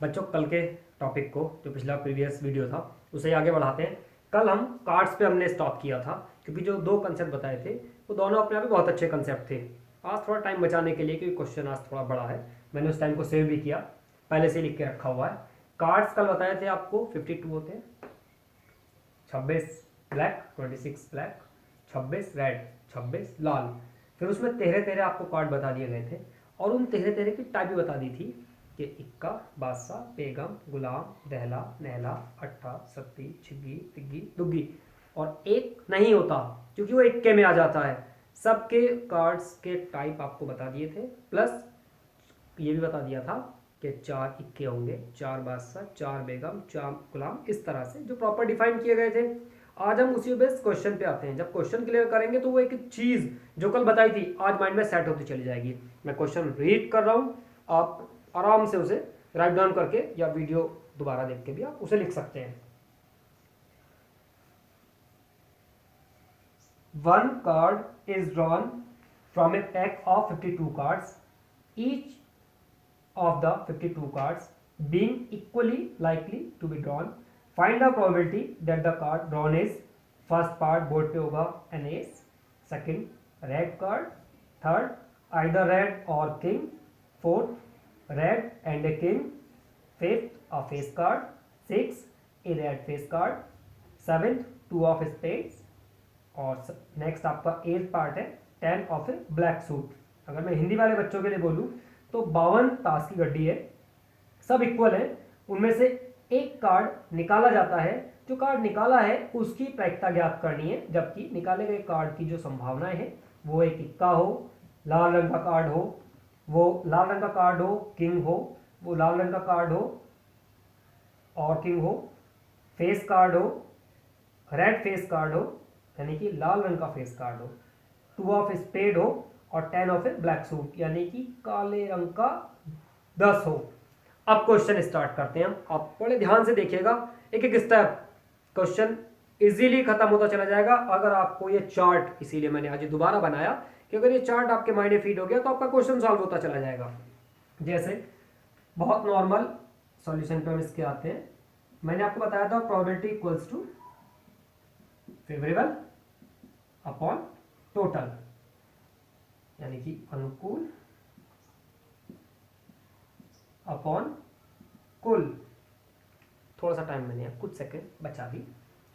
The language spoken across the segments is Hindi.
बच्चों कल के टॉपिक को, जो पिछला प्रीवियस वीडियो था, उसे आगे बढ़ाते हैं। कल हम कार्ड्स पे हमने स्टॉप किया था, क्योंकि जो दो कंसेप्ट बताए थे वो दोनों अपने आप में बहुत अच्छे कंसेप्ट थे। आज थोड़ा टाइम बचाने के लिए, क्योंकि क्वेश्चन आज थोड़ा बड़ा है, मैंने उस टाइम को सेव भी किया, पहले से लिख के रखा हुआ है। कार्ड्स कल बताए थे आपको 52 होते हैं। 26 ब्लैक, 26 ब्लैक, 26 रेड, 26 लाल। फिर उसमें 13 आपको कार्ड बता दिए गए थे, और उन 13 की टाइप भी बता दी थी कि इक्का, बादशाह, बेगम, गुलाम, दहला, नहला, अट्ठा, सत्ती, छिग्गी, तिग्गी, दुग्गी। और एक नहीं होता क्योंकि वो इक्के में आ जाता है। सबके कार्ड्स के टाइप आपको बता दिए थे, प्लस ये भी बता दिया था कि 4 इक्के होंगे, 4 बादशाह, 4 बेगम, 4 गुलाम, इस तरह से जो प्रॉपर डिफाइन किए गए थे। आज हम उसी बेस क्वेश्चन पे आते हैं। जब क्वेश्चन क्लियर करेंगे तो वो एक चीज जो कल बताई थी आज माइंड में सेट होती चली जाएगी। मैं क्वेश्चन रीड कर रहा हूं, आप आराम से उसे राइट डाउन करके या वीडियो दोबारा देख के भी आप उसे लिख सकते हैं। One card is drawn from a pack of 52 cards, each of the 52 cards being equally likely to be drawn. Find the probability that the card drawn is first part board पे होगा an ace, second red card, third either red or king, fourth red and a king, fifth a face card, sixth a red face card, seventh two of spades, और नेक्स्ट आपका 8 पार्ट है 10 ऑफ ए ब्लैक सूट। अगर मैं हिंदी वाले बच्चों के लिए बोलूं तो 52 ताश की गड्डी है, सब इक्वल है, उनमें से एक कार्ड निकाला जाता है। जो कार्ड निकाला है उसकी प्रायिकता ज्ञात करनी है, जबकि निकाले गए कार्ड की जो संभावनाएं हैं वो एक इक्का हो, लाल रंग का कार्ड हो, वो लाल रंग का कार्ड हो, किंग हो, वो लाल रंग का कार्ड हो और किंग हो, फेस कार्ड हो, रेड फेस कार्ड हो, यानी कि लाल रंग का फेस कार्ड हो, 2 ऑफ स्पेड हो और 10 ऑफ ए ब्लैक सूट, यानी कि काले रंग का 10 हो। अब क्वेश्चन स्टार्ट करते हैं हम। आप बड़े ध्यान से देखिएगा, एक एक स्टेप क्वेश्चन इजीली खत्म होता चला जाएगा अगर आपको ये चार्ट, इसीलिए मैंने आज दोबारा बनाया कि अगर ये चार्ट आपके माइंड में फीड हो गया तो आपका क्वेश्चन सॉल्व होता चला जाएगा। जैसे बहुत नॉर्मल सॉल्यूशन पे हम इसके आते हैं। मैंने आपको बताया था probability equals to favourable upon total, यानी कि अनुकूल अपॉन कुल। थोड़ा सा टाइम मैंने कुछ सेकंड बचा दी,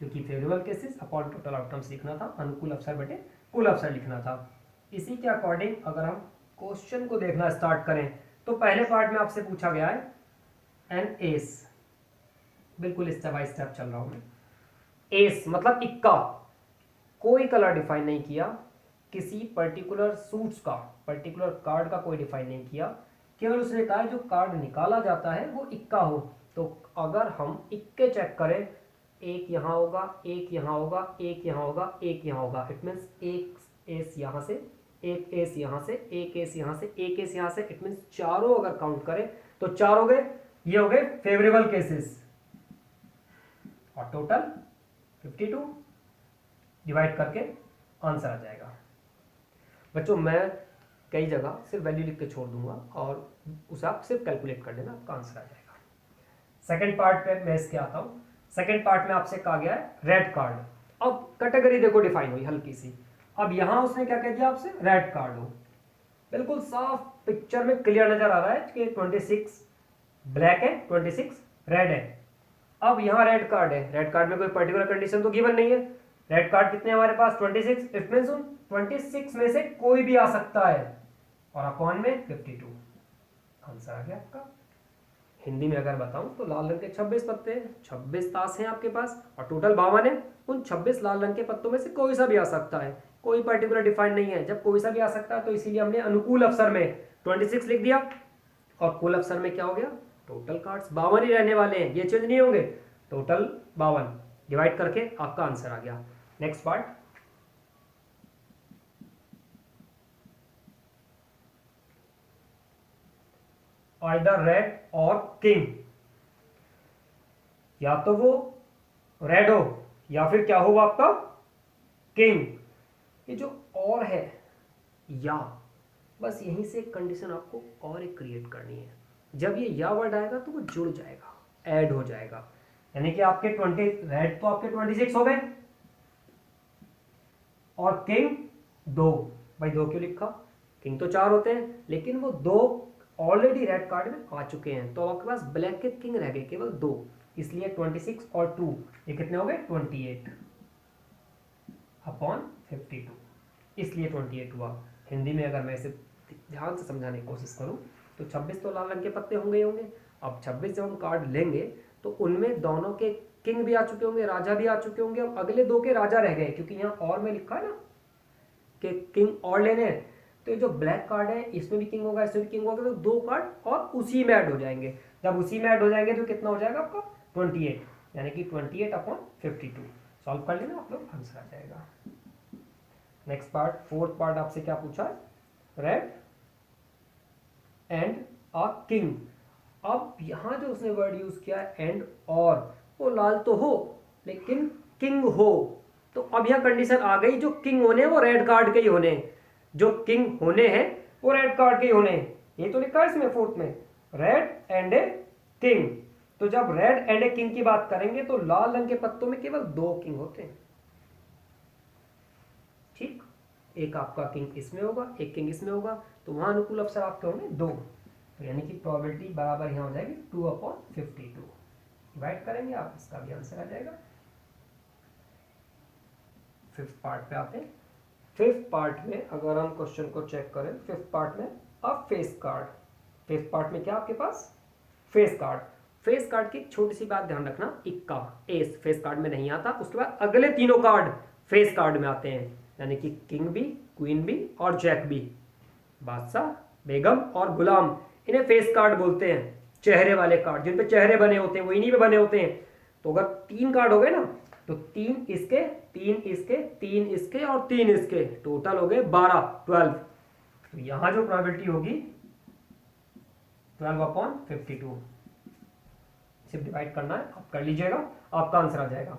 क्योंकि favourable cases upon total outcome सीखना था, अनुकूल अवसर बटे कुल अवसर लिखना था। इसी के अकॉर्डिंग अगर हम क्वेश्चन को देखना स्टार्ट करें तो पहले पार्ट में आपसे पूछा गया है एन एस, बिल्कुल स्टेप बाय स्टेप चल रहा हूं मैं। एस मतलब इक्का, कोई कलर डिफाइन नहीं किया, किसी पर्टिकुलर सूट्स का, पर्टिकुलर कार्ड का कोई डिफाइन नहीं किया, केवल उसने कहा जो कार्ड निकाला जाता है वो इक्का हो। तो अगर हम इक्के चेक करें, एक यहां होगा, एक यहां होगा, एक यहां होगा, एक यहां होगा, इट मीन्स एक एस यहां से, एक एस यहां से, एक एस यहां से, एक एस यहां से, इट मीन्स चारों अगर काउंट करें तो 4 हो गए। ये हो गए फेवरेबल केसेस, और टोटल 52 डिवाइड करके आंसर आ जाएगा। बच्चों मैं कई जगह सिर्फ वैल्यू लिख के छोड़ दूंगा और उसे आप सिर्फ कैलकुलेट कर लेना, आपका आंसर आ जाएगा। सेकंड पार्ट पे मैं इसके आता हूं। सेकंड पार्ट में आपसे कहा गया है रेड कार्ड। अब कैटेगरी देखो डिफाइन हुई हल्की सी। अब यहां उसने क्या कह दिया आपसे, रेड कार्ड हो। बिल्कुल साफ पिक्चर में क्लियर नजर आ रहा है कि 26 ब्लैक है, 26 रेड है। अब यहां रेड कार्ड है, रेड कार्ड में कोई पर्टिकुलर कंडीशन तो गिवन नहीं है। रेड कार्ड कितने हमारे पास 26, इट मींस उन 26 में से कोई भी आ सकता है, और अपॉन में 52। आंसर आ गया आपका। हिंदी में अगर बताऊं तो लाल रंग के 26 पत्ते हैं, 26 ताश हैं आपके पास और टोटल 52 है। उन 26 लाल रंग के पत्तों में से कोई सा भी आ सकता है, कोई पर्टिकुलर डिफाइन नहीं है। जब कोई सा भी आ सकता है तो इसीलिए हमने अनुकूल अवसर में 26 लिख दिया, और कुल अवसर में क्या हो गया, टोटल कार्ड्स 52 ही रहने वाले हैं, ये चेंज नहीं होंगे। टोटल 52 डिवाइड करके आपका आंसर आ गया। नेक्स्ट पार्ट, आइदर रेड और किंग, या तो वो रेड हो या फिर क्या होगा आपका किंग। ये जो और है या, बस यहीं से एक कंडीशन आपको और एक क्रिएट करनी है। जब ये या वर्ड आएगा तो वो जुड़ जाएगा, ऐड हो जाएगा, यानी कि आपके 20 रेड तो आपके 26 हो गए और किंग 2। भाई 2 क्यों लिखा, किंग तो 4 होते हैं लेकिन वो 2 ऑलरेडी रेड कार्ड में आ चुके हैं, तो आपके पास ब्लैक के किंग रह गए केवल 2, इसलिए 26 और 2 ये कितने हो गए 28 अपॉन 52, इसलिए 28 हुआ। हिंदी में अगर मैं इसे ध्यान से समझाने की कोशिश करूं तो 26 तो लाल रंग के पत्ते होंगे ही होंगे। अब 26 जब हम कार्ड लेंगे तो उनमें दोनों के किंग भी आ चुके होंगे, राजा भी आ चुके होंगे, अब अगले 2 के राजा रह गए, क्योंकि यहाँ और में लिखा है ना कि किंग और लेने हैं, तो ये जो ब्लैक कार्ड है इसमें भी किंग होगा, इसमें भी किंग होगा, तो 2 कार्ड और उसी में ऐड हो जाएंगे। जब उसी में ऐड हो जाएंगे तो कितना हो जाएगा आपका 28, यानी कि 28 अपॉन 52। सॉल्व कर लेना आप लोग, आंसर आ जाएगा। नेक्स्ट पार्ट, फोर्थ पार्ट आपसे क्या पूछा है, रेड एंड अ किंग। अब यहां जो उसने वर्ड यूज किया है एंड और, वो लाल तो हो लेकिन किंग हो, तो अब यह कंडीशन आ गई, जो किंग होने वो रेड कार्ड के ही होने, जो किंग होने हैं वो रेड कार्ड के ही होने, ये तो लिखा है इसमें फोर्थ में, रेड एंड ए किंग। तो जब रेड एंड ए किंग की बात करेंगे तो लाल रंग के पत्तों में केवल 2 किंग होते हैं, ठीक, एक आपका किंग इसमें होगा, एक किंग इसमें होगा, तो वहां अनुकूल अवसर आपके होंगे 2, तो यानी कि प्रोबेबिलिटी बराबर यहां हो जाएगी 2 अपॉन 52। डिवाइड करेंगे आप, इसका भी आंसर आ जाएगा। फिफ्थ पार्ट पे आते हैं। फिफ्थ पार्ट में अगर हम क्वेश्चन को चेक करें, फिफ्थ पार्ट में अब फेस कार्ड, फिफ्थ पार्ट में क्या आपके पास फेस कार्ड, फेस कार्ड की छोटी सी बात ध्यान रखना, इक्का एस फेस कार्ड में नहीं आता, उसके बाद अगले तीनों कार्ड फेस कार्ड में आते हैं, यानी कि किंग भी, क्वीन भी और जैक भी, बादशाह, बेगम और गुलाम, इन्हें फेस कार्ड बोलते हैं, चेहरे वाले कार्ड जिन पे चेहरे बने होते हैं वो इन्हीं पे बने होते हैं। तो अगर 3 कार्ड हो गए ना, तो 3 इसके, 3 इसके, 3 इसके और 3 इसके, टोटल हो गए 12। तो यहां जो प्रोबेबिलिटी होगी 12 अपॉन 52, सिर्फ डिवाइड करना है, आप कर लीजिएगा, आपका आंसर आ जाएगा।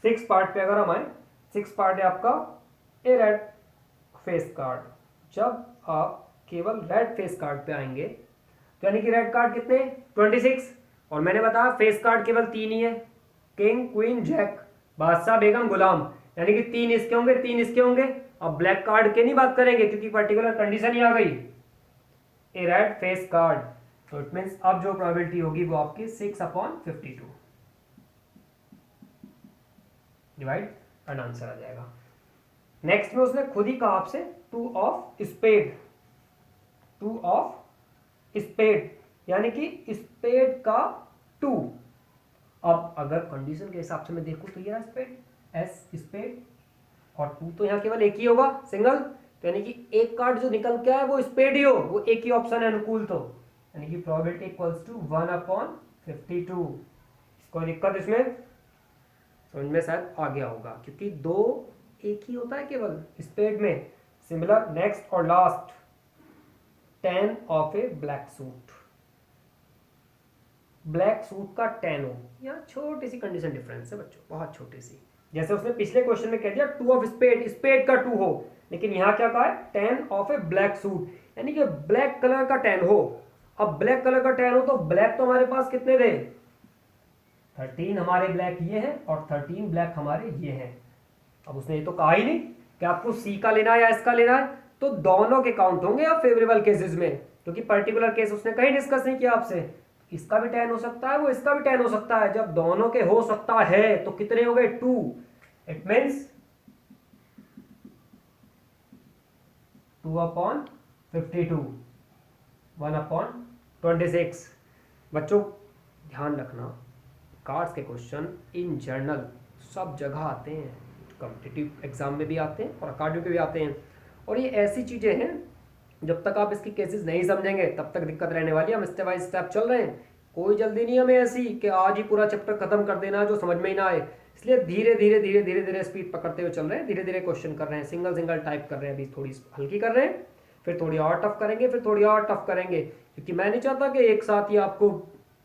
6 पार्ट पे अगर हम आए, 6 पार्ट है आपका ए रेड फेस कार्ड। जब आप केवल रेड फेस कार्ड पे आएंगे तो यानी कि रेड कार्ड कितने 26, और मैंने बताया फेस कार्ड केवल 3 ही है, किंग, क्वीन, जैक, बादशाह, बेगम, गुलाम, यानी कि 3 इसके होंगे, 3 इसके होंगे। अब ब्लैक कार्ड के नहीं बात करेंगे क्योंकि पर्टिकुलर कंडीशन ही आ गई, ए रेड फेस कार्ड, तो इट मीन्स अब जो प्रोबेबिलिटी होगी वो आपकी 6 अपॉन 52, डिवाइड एंड आंसर आ जाएगा। नेक्स्ट में उसने खुद ही कहा आपसे 2 ऑफ स्पेड, 2 ऑफ स्पेड, यानी कि स्पेड का 2। अब अगर कंडीशन के हिसाब से मैं देखूं तो ये रहा स्पेड, एस स्पेड, और 2 तो यहाँ केवल एक ही होगा सिंगल, तो यानी कि एक कार्ड जो निकल के आए वो स्पेड ही हो, वो एक ही ऑप्शन है अनुकूल, तो यानी कि प्रोबेबिलिटी इक्वल्स टू 1 अपॉन 52। कोई दिक्कत इसमें, समझ में शायद आ गया होगा, क्योंकि 2 एक ही होता है केवल स्पेड में। सिमिलर नेक्स्ट और last, 10 of A black suit, black suit का 10 हो, यहाँ छोटी सी कंडीशन डिफरेंस है बच्चों, बहुत छोटी सी, जैसे उसने पिछले क्वेश्चन में कह दिया 2 ऑफ स्पेड, स्पेड का 2 हो, लेकिन यहाँ क्या कहा है 10 ऑफ ए ब्लैक सूट, यानी कि ब्लैक कलर का 10 हो। अब ब्लैक कलर का 10 हो तो ब्लैक तो हमारे पास कितने थे 13, हमारे ब्लैक ये है और 13 ब्लैक हमारे ये हैं। अब उसने ये तो कहा ही नहीं कि आपको सी का लेना है या इसका लेना है, तो दोनों के काउंट होंगे अब फेवरेबल केसेस में, क्योंकि पर्टिकुलर केस उसने कहीं डिस्कस नहीं किया आपसे, इसका भी 10 हो सकता है, वो इसका भी 10 हो सकता है। जब दोनों के हो सकता है तो कितने हो गए 2, इट मीन्स 2 अपॉन 52, 1 अपॉन 26। बच्चों ध्यान रखना, कार्ड्स के क्वेश्चन इन जनरल सब जगह आते हैं, कॉम्पिटिटिव एग्जाम में भी आते हैं और अकाडमी पे भी आते हैं, और ये ऐसी चीज़ें हैं जब तक आप इसकी केसेस नहीं समझेंगे तब तक दिक्कत रहने वाली है। हम स्टेप बाय स्टेप चल रहे हैं, कोई जल्दी नहीं हमें ऐसी कि आज ही पूरा चैप्टर खत्म कर देना जो समझ में ही ना आए, इसलिए धीरे धीरे धीरे धीरे धीरे स्पीड पकड़ते हुए चल रहे हैं, धीरे धीरे क्वेश्चन कर रहे हैं, सिंगल सिंगल टाइप कर रहे हैं, अभी थोड़ी हल्की कर रहे हैं, फिर थोड़ी और टफ करेंगे, फिर थोड़ी और टफ करेंगे, क्योंकि मैं नहीं चाहता कि एक साथ ही आपको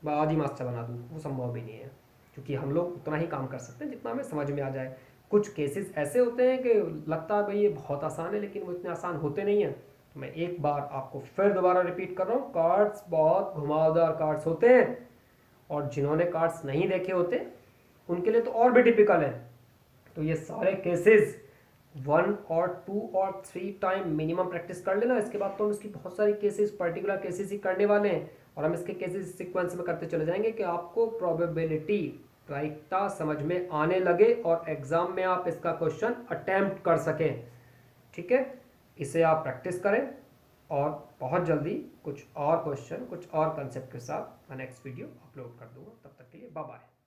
आज ही मास्टर बना दूँ, वो संभव भी नहीं है, क्योंकि हम लोग उतना ही काम कर सकते हैं जितना हमें समझ में आ जाए। कुछ केसेस ऐसे होते हैं कि लगता है भाई ये बहुत आसान है, लेकिन वो इतने आसान होते नहीं हैं, तो मैं एक बार आपको फिर दोबारा रिपीट कर रहा हूँ, कार्ड्स बहुत घुमावदार कार्ड्स होते हैं और जिन्होंने कार्ड्स नहीं देखे होते उनके लिए तो और भी टिपिकल है। तो ये सारे केसेस 1 और 2 और 3 टाइम मिनिमम प्रैक्टिस कर लेना। इसके बाद तो हम इसकी बहुत सारी केसेस, पर्टिकुलर केसेस ही करने वाले हैं और हम इसके केसेस सीक्वेंस में करते चले जाएंगे कि आपको प्रोबेबिलिटी प्रायिकता समझ में आने लगे और एग्जाम में आप इसका क्वेश्चन अटेम्प्ट कर सकें। ठीक है, इसे आप प्रैक्टिस करें और बहुत जल्दी कुछ और क्वेश्चन, कुछ और कंसेप्ट के साथ मैं नेक्स्ट वीडियो अपलोड कर दूंगा। तब तक के लिए बाय बाय।